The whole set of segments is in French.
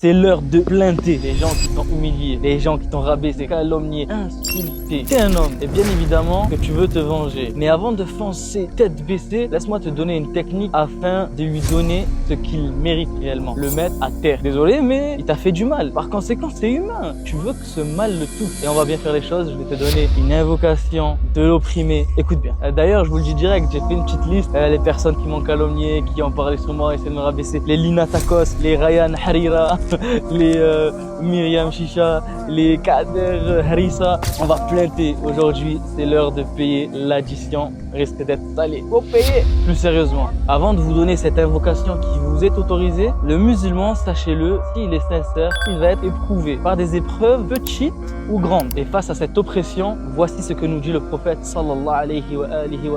C'est l'heure de plainter les gens qui t'ont humilié, les gens qui t'ont rabaissé, calomnié, insulté. T'es un homme et bien évidemment que tu veux te venger. Mais avant de foncer tête baissée, laisse-moi te donner une technique afin de lui donner ce qu'il mérite réellement. Le mettre à terre. Désolé, mais il t'a fait du mal. Par conséquent, c'est humain. Tu veux que ce mal le touche. Et on va bien faire les choses. Je vais te donner une invocation de l'opprimé. Écoute bien. D'ailleurs, je vous le dis direct, j'ai fait une petite liste. Les personnes qui m'ont calomnié, qui ont parlé sur moi, essaient de me rabaisser. Les Lina Takos, les Ryan Harira. Les Myriam Chicha, les Kader Harissa. On va plainter aujourd'hui, c'est l'heure de payer l'addition, risque d'être salée. Faut payer. Plus sérieusement, avant de vous donner cette invocation qui vous est autorisée, le musulman, sachez-le, s'il est sincère, il va être éprouvé par des épreuves petites ou grandes. Et face à cette oppression, voici ce que nous dit le prophète sallallahu alayhi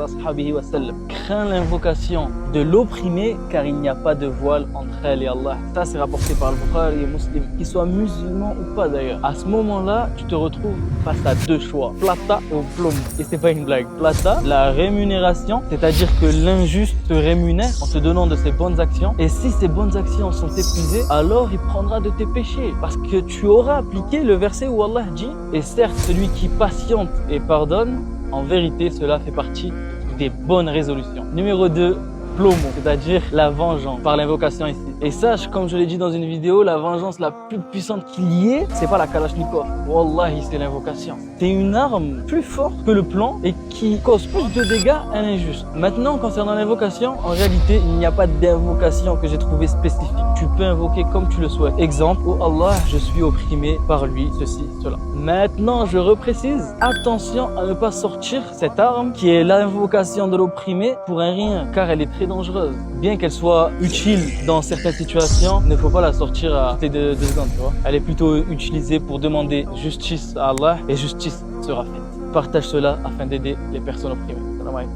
wa sallam. Crains l'invocation de l'opprimé car il n'y a pas de voile entre elle et Allah. Ça c'est rapporté par le Bukhari et Muslim, qu'il soit musulman ou pas d'ailleurs. À ce moment-là, tu te retrouves face à deux choix, plata ou plomo. Et c'est pas une blague. Plata, la rémunération, c'est-à-dire que l'injuste te rémunère en te donnant de ses bonnes actions. Et si ces bonnes actions sont épuisées, alors il prendra de tes péchés. Parce que tu auras appliqué le verset où Allah dit « Et certes, celui qui patiente et pardonne, en vérité, cela fait partie des bonnes résolutions. » Numéro 2, plomo, c'est-à-dire la vengeance par l'invocation ici. Et sache, comme je l'ai dit dans une vidéo, la vengeance la plus puissante qu'il y ait, c'est pas la Kalachnikov. Wallahi, c'est l'invocation. C'est une arme plus forte que le plan et qui cause plus de dégâts à l'injuste. Maintenant, concernant l'invocation, en réalité, il n'y a pas d'invocation que j'ai trouvé spécifique. Tu peux invoquer comme tu le souhaites. Exemple, oh Allah, je suis opprimé par lui, ceci, cela. Maintenant, je reprécise, attention à ne pas sortir cette arme qui est l'invocation de l'opprimé pour un rien, car elle est très dangereuse. Bien qu'elle soit utile dans certaines situations, il ne faut pas la sortir à deux secondes, tu vois. Elle est plutôt utilisée pour demander justice à Allah et justice sera faite. Partage cela afin d'aider les personnes opprimées. Salam alaikum.